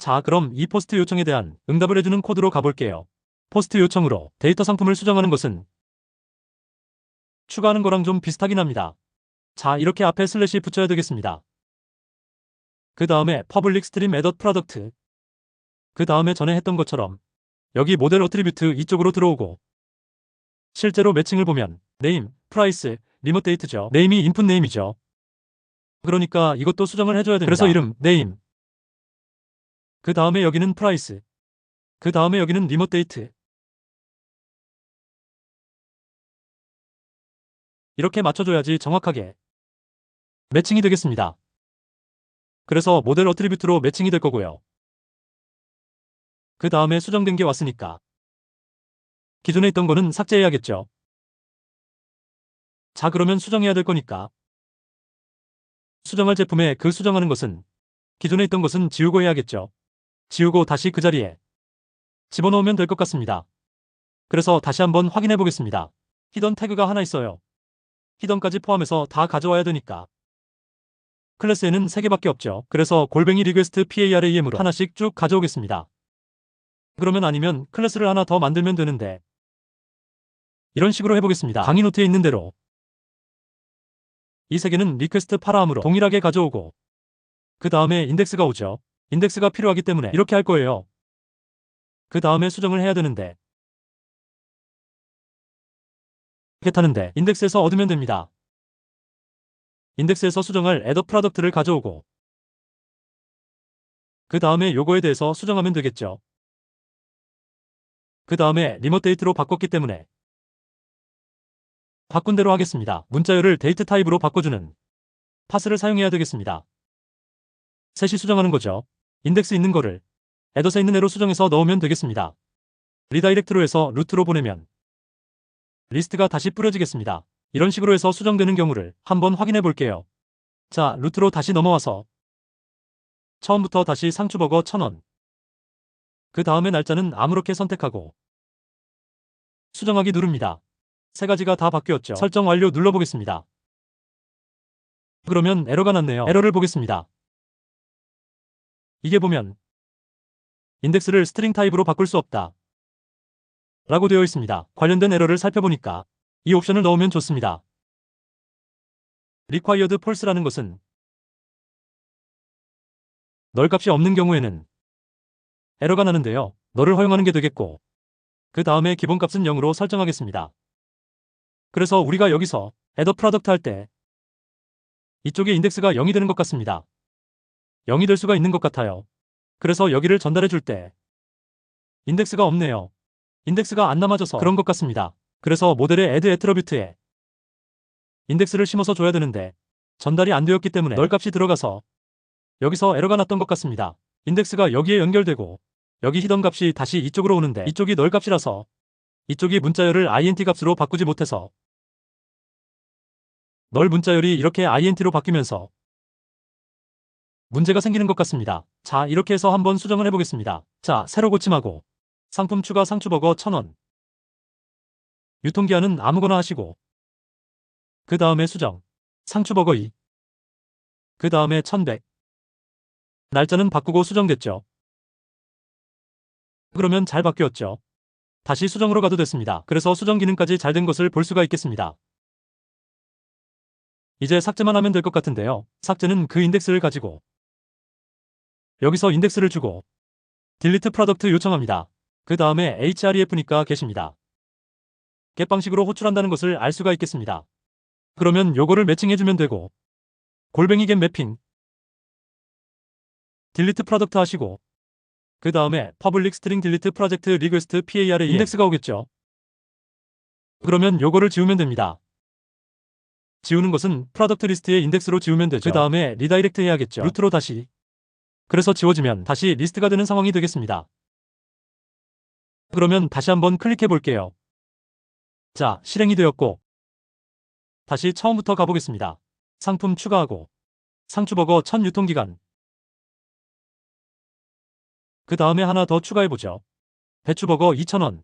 자, 그럼 이 포스트 요청에 대한 응답을 해주는 코드로 가볼게요. 포스트 요청으로 데이터 상품을 수정하는 것은 추가하는 거랑 좀 비슷하긴 합니다. 자, 이렇게 앞에 슬래시 붙여야 되겠습니다. 그 다음에 public stream added product. 그 다음에 전에 했던 것처럼 여기 모델 어트리뷰트 이쪽으로 들어오고 실제로 매칭을 보면 name, price, remote date죠. name이 input name이죠. 그러니까 이것도 수정을 해줘야 됩니다. 그래서 이름, name. 그 다음에 여기는 price. 그 다음에 여기는 remote date. 이렇게 맞춰줘야지 정확하게 매칭이 되겠습니다. 그래서 모델 어트리뷰트로 매칭이 될 거고요. 그 다음에 수정된 게 왔으니까 기존에 있던 거는 삭제해야겠죠. 자, 그러면 수정해야 될 거니까 수정할 제품에 그 수정하는 것은 기존에 있던 것은 지우고 해야겠죠. 지우고 다시 그 자리에 집어넣으면 될 것 같습니다. 그래서 다시 한번 확인해 보겠습니다. 히던 태그가 하나 있어요. 히던까지 포함해서 다 가져와야 되니까 클래스에는 3개밖에 없죠. 그래서 골뱅이 리퀘스트 PARAM으로 하나씩 쭉 가져오겠습니다. 그러면 아니면 클래스를 하나 더 만들면 되는데 이런 식으로 해보겠습니다. 강의 노트에 있는 대로 이 3개는 리퀘스트 파라함으로 동일하게 가져오고 그 다음에 인덱스가 오죠. 인덱스가 필요하기 때문에 이렇게 할 거예요. 그 다음에 수정을 해야 되는데 이렇게 타는데 인덱스에서 얻으면 됩니다. 인덱스에서 수정할 add product를 가져오고 그 다음에 요거에 대해서 수정하면 되겠죠. 그 다음에 remote date로 바꿨기 때문에 바꾼 대로 하겠습니다. 문자열을 데이트 타입으로 바꿔주는 파스를 사용해야 되겠습니다. 셋이 수정하는 거죠. 인덱스 있는 거를 에더스에 있는 애로 수정해서 넣으면 되겠습니다. 리다이렉트로 해서 루트로 보내면 리스트가 다시 뿌려지겠습니다. 이런 식으로 해서 수정되는 경우를 한번 확인해 볼게요. 자, 루트로 다시 넘어와서 처음부터 다시 상추버거 1000원. 그 다음에 날짜는 아무렇게 선택하고 수정하기 누릅니다. 3가지가 다 바뀌었죠. 설정 완료 눌러보겠습니다. 그러면 에러가 났네요. 에러를 보겠습니다. 이게 보면 인덱스를 스트링 타입으로 바꿀 수 없다 라고 되어 있습니다. 관련된 에러를 살펴보니까 이 옵션을 넣으면 좋습니다. required false라는 것은 널 값이 없는 경우에는 에러가 나는데요. 너를 허용하는 게 되겠고 그 다음에 기본 값은 0으로 설정하겠습니다. 그래서 우리가 여기서 add product 할 때 이쪽에 인덱스가 0이 되는 것 같습니다. 0이 될 수가 있는 것 같아요. 그래서 여기를 전달해 줄 때 인덱스가 없네요. 인덱스가 안 남아져서 그런 것 같습니다. 그래서 모델의 add attribute에 인덱스를 심어서 줘야 되는데 전달이 안 되었기 때문에 널 값이 들어가서 여기서 에러가 났던 것 같습니다. 인덱스가 여기에 연결되고 여기 히던 값이 다시 이쪽으로 오는데 이쪽이 널 값이라서 이쪽이 문자열을 int 값으로 바꾸지 못해서 널 문자열이 이렇게 int로 바뀌면서 문제가 생기는 것 같습니다. 자, 이렇게 해서 한번 수정을 해보겠습니다. 자, 새로 고침하고 상품 추가 상추버거 1000원. 유통기한은 아무거나 하시고 그 다음에 수정 상추버거 2. 그 다음에 1100. 날짜는 바꾸고 수정됐죠. 그러면 잘 바뀌었죠. 다시 수정으로 가도 됐습니다. 그래서 수정 기능까지 잘 된 것을 볼 수가 있겠습니다. 이제 삭제만 하면 될 것 같은데요. 삭제는 그 인덱스를 가지고 여기서 인덱스를 주고 delete product 요청합니다. 그 다음에 href니까 get입니다. get 방식으로 호출한다는 것을 알 수가 있겠습니다. 그러면 요거를 매칭해주면 되고 골뱅이 get 매핑 delete product 하시고 그 다음에 public string delete project request PAR에 인덱스가 오겠죠. 그러면 요거를 지우면 됩니다. 지우는 것은 프로덕트 리스트의 인덱스로 지우면 되죠. 그 다음에 리다이렉트 해야겠죠. 루트로 다시. 그래서 지워지면 다시 리스트가 되는 상황이 되겠습니다. 그러면 다시 한번 클릭해 볼게요. 자, 실행이 되었고 다시 처음부터 가보겠습니다. 상품 추가하고 상추버거 1000 유통기간. 그 다음에 하나 더 추가해보죠. 배추버거 2000원.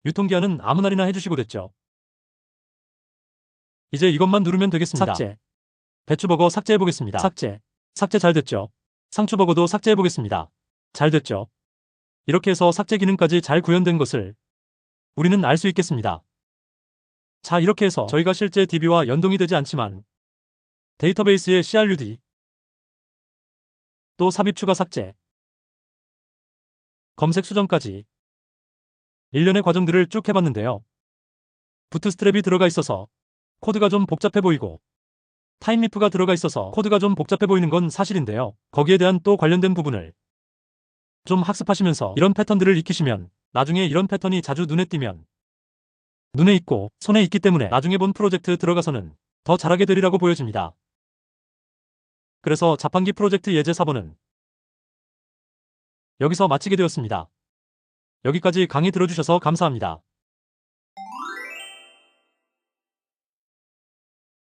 유통기한은 아무 날이나 해주시고 됐죠. 이제 이것만 누르면 되겠습니다. 삭제. 배추버거 삭제해보겠습니다. 삭제. 삭제 잘 됐죠. 상추버거도 삭제해보겠습니다. 잘 됐죠? 이렇게 해서 삭제 기능까지 잘 구현된 것을 우리는 알 수 있겠습니다. 자, 이렇게 해서 저희가 실제 DB와 연동이 되지 않지만 데이터베이스의 CRUD, 또 삽입 추가 삭제, 검색 수정까지 일련의 과정들을 쭉 해봤는데요. 부트스트랩이 들어가 있어서 코드가 좀 복잡해 보이고 타임리프가 들어가 있어서 코드가 좀 복잡해 보이는 건 사실인데요. 거기에 대한 또 관련된 부분을 좀 학습하시면서 이런 패턴들을 익히시면 나중에 이런 패턴이 자주 눈에 띄면 눈에 있고 손에 있기 때문에 나중에 본 프로젝트 들어가서는 더 잘하게 되리라고 보여집니다. 그래서 자판기 프로젝트 예제 4번은 여기서 마치게 되었습니다. 여기까지 강의 들어주셔서 감사합니다.